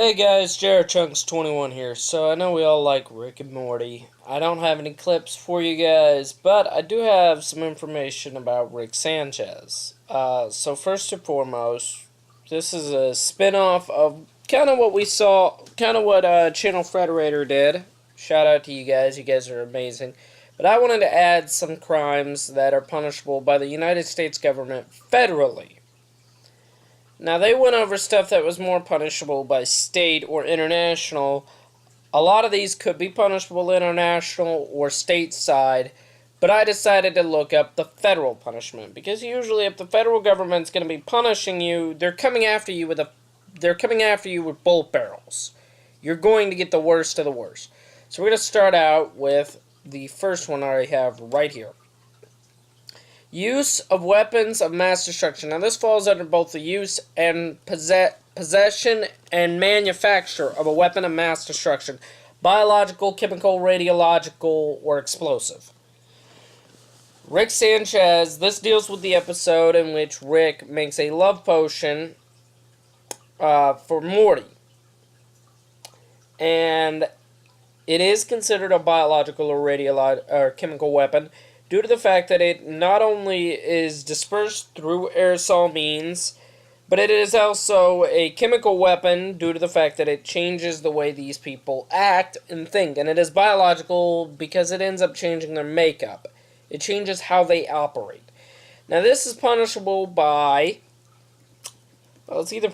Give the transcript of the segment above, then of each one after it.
Hey guys, JaredChunks21 here. So I know we all like Rick and Morty. I don't have any clips for you guys, but I do have some information about Rick Sanchez. So first and foremost, this is a spin-off of kind of what we saw, kind of what Channel Federator did. Shout out to you guys are amazing. But I wanted to add some crimes that are punishable by the United States government federally. Now, they went over stuff that was more punishable by state or international. A lot of these could be punishable international or stateside, but I decided to look up the federal punishment, because usually if the federal government's going to be punishing you, they're coming after you with bullet barrels. You're going to get the worst of the worst. So we're going to start out with the first one I have right here. Use of weapons of mass destruction. Now, this falls under both the use and possession and manufacture of a weapon of mass destruction, biological, chemical, radiological, or explosive. Rick Sanchez, this deals with the episode in which Rick makes a love potion for Morty. And it is considered a biological or radiological or chemical weapon, due to the fact that it not only is dispersed through aerosol means, but it is also a chemical weapon due to the fact that it changes the way these people act and think. And it is biological because it ends up changing their makeup. It changes how they operate. Now, this is punishable by... well, it's either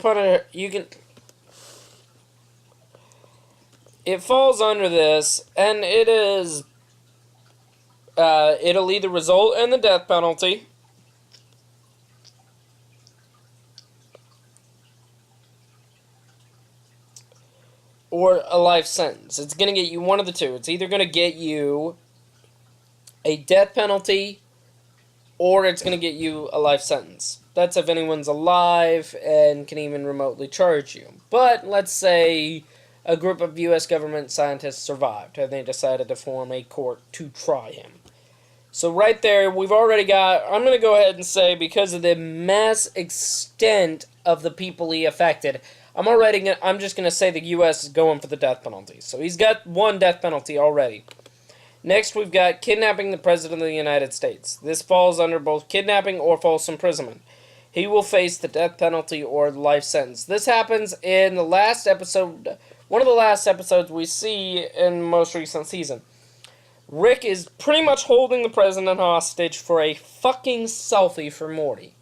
it falls under this, and it is... it'll either result in the death penalty, or a life sentence. It's going to get you one of the two. It's either going to get you a death penalty, or it's going to get you a life sentence. That's if anyone's alive and can even remotely charge you. But let's say a group of U.S. government scientists survived, and they decided to form a court to try him. So right there, we've already got, I'm going to go ahead and say, because of the mass extent of the people he affected, I'm just going to say the U.S. is going for the death penalty. So he's got one death penalty already. Next, we've got kidnapping the President of the United States. This falls under both kidnapping or false imprisonment. He will face the death penalty or life sentence. This happens in the last episode, one of the last episodes we see in the most recent season. Rick is pretty much holding the president hostage for a fucking selfie for Morty.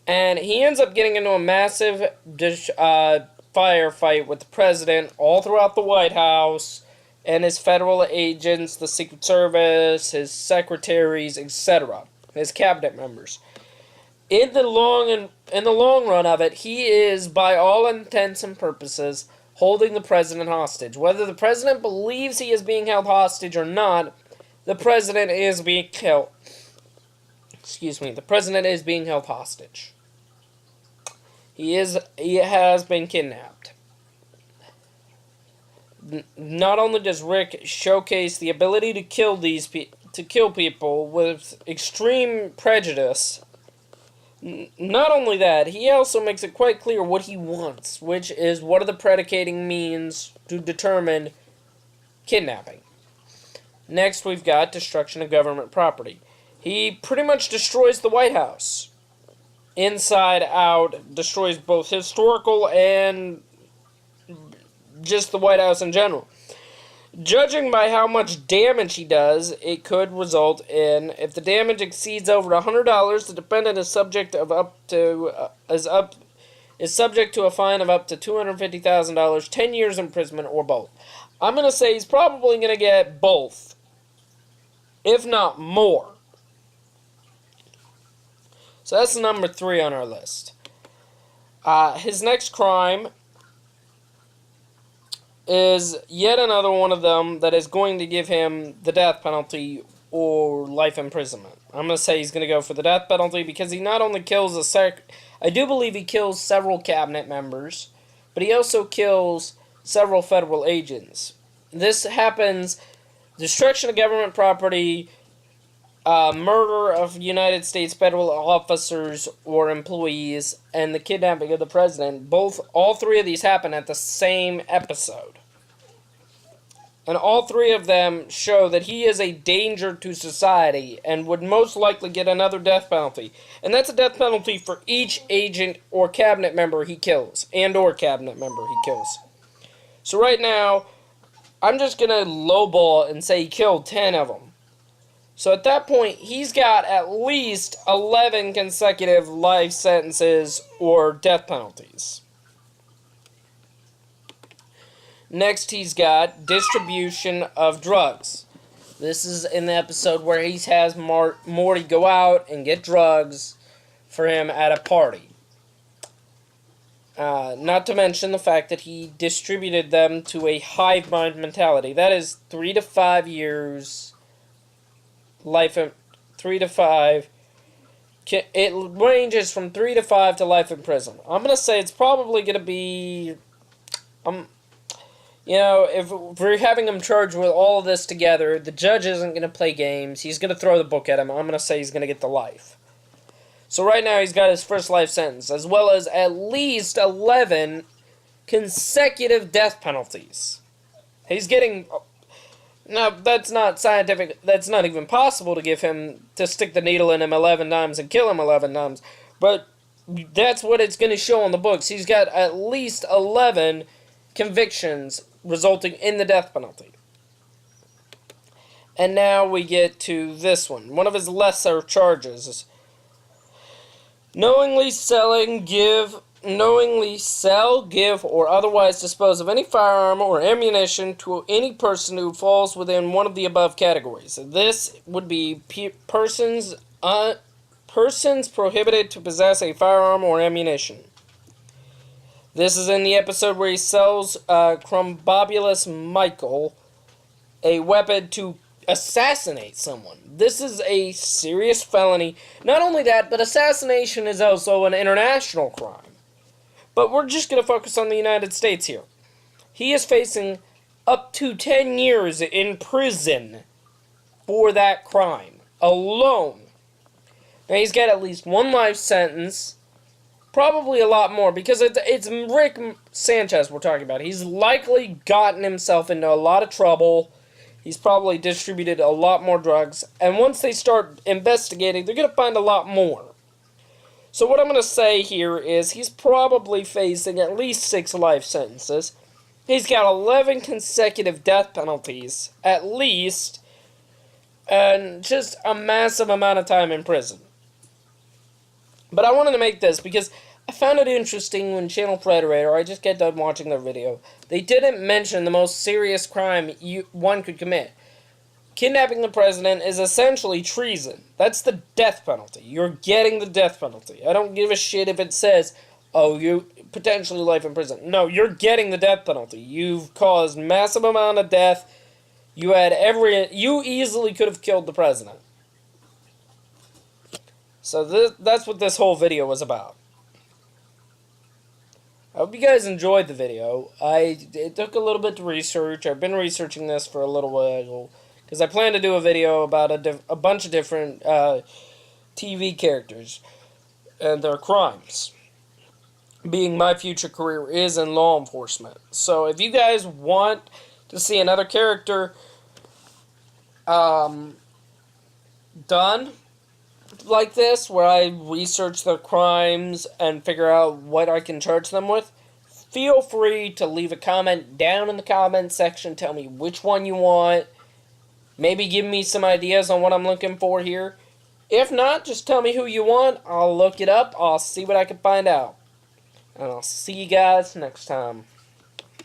And he ends up getting into a massive firefight with the president all throughout the White House and his federal agents, the Secret Service, his secretaries, etc., his cabinet members. In the long run of it, he is, by all intents and purposes, holding the president hostage. Whether the president believes he is being held hostage or not, the president is being held. The president is being held hostage. He has been kidnapped. Not only does Rick showcase the ability to kill people with extreme prejudice, not only that, he also makes it quite clear what he wants, which is what are the predicating means to determine kidnapping. Next, we've got destruction of government property. He pretty much destroys the White House. Inside out, destroys both historical and just the White House in general. Judging by how much damage he does, it could result in, if the damage exceeds over $100, the defendant is subject to a fine of up to $250,000, 10 years imprisonment, or both. I'm going to say he's probably going to get both, if not more. So that's number 3 on our list. His next crime is yet another one of them that is going to give him the death penalty or life imprisonment. I'm going to say he's going to go for the death penalty because he not only kills I do believe he kills several cabinet members, but he also kills several federal agents. This happens, destruction of government property, murder of United States federal officers or employees, and the kidnapping of the president. All three of these happen at the same episode. And all three of them show that he is a danger to society and would most likely get another death penalty. And that's a death penalty for each agent or cabinet member he kills. So right now, I'm just going to lowball and say he killed 10 of them. So at that point, he's got at least 11 consecutive life sentences or death penalties. Next, he's got distribution of drugs. This is in the episode where he has Morty go out and get drugs for him at a party. Not to mention the fact that he distributed them to a hive mind mentality. That is 3 to 5 years life. 3 to 5. It ranges from 3 to 5 to life in prison. I'm going to say it's probably going to be... You know, if we're having him charged with all of this together, the judge isn't going to play games. He's going to throw the book at him. I'm going to say he's going to get the life. So right now he's got his first life sentence, as well as at least 11 consecutive death penalties. He's getting... Now, that's not scientific. That's not even possible to give him, to stick the needle in him 11 times and kill him 11 times. But that's what it's going to show on the books. He's got at least 11 convictions resulting in the death penalty. And now we get to this one. One of his lesser charges is knowingly sell, give, or otherwise dispose of any firearm or ammunition to any person who falls within one of the above categories. This would be persons prohibited to possess a firearm or ammunition. This is in the episode where he sells Crumbobulus Michael a weapon to assassinate someone. This is a serious felony. Not only that, but assassination is also an international crime. But we're just going to focus on the United States here. He is facing up to 10 years in prison for that crime alone. Now, he's got at least one life sentence. Probably a lot more, because it's Rick Sanchez we're talking about. He's likely gotten himself into a lot of trouble. He's probably distributed a lot more drugs. And once they start investigating, they're going to find a lot more. So what I'm going to say here is he's probably facing at least 6 life sentences. He's got 11 consecutive death penalties, at least, and just a massive amount of time in prison. But I wanted to make this because I found it interesting when Channel Predator, I just got done watching their video, they didn't mention the most serious crime one could commit. Kidnapping the president is essentially treason. That's the death penalty. You're getting the death penalty. I don't give a shit if it says, oh, you potentially life in prison. No, you're getting the death penalty. You've caused massive amount of death. You easily could have killed the president. So that's what this whole video was about. I hope you guys enjoyed the video. It took a little bit to research. I've been researching this for a little while, because I plan to do a video about a bunch of different TV characters and their crimes. Being my future career is in law enforcement. So if you guys want to see another character done like this, where I research their crimes and figure out what I can charge them with, feel free to leave a comment down in the comment section. Tell me which one you want. Maybe give me some ideas on what I'm looking for here. If not, just tell me who you want. I'll look it up. I'll see what I can find out. And I'll see you guys next time.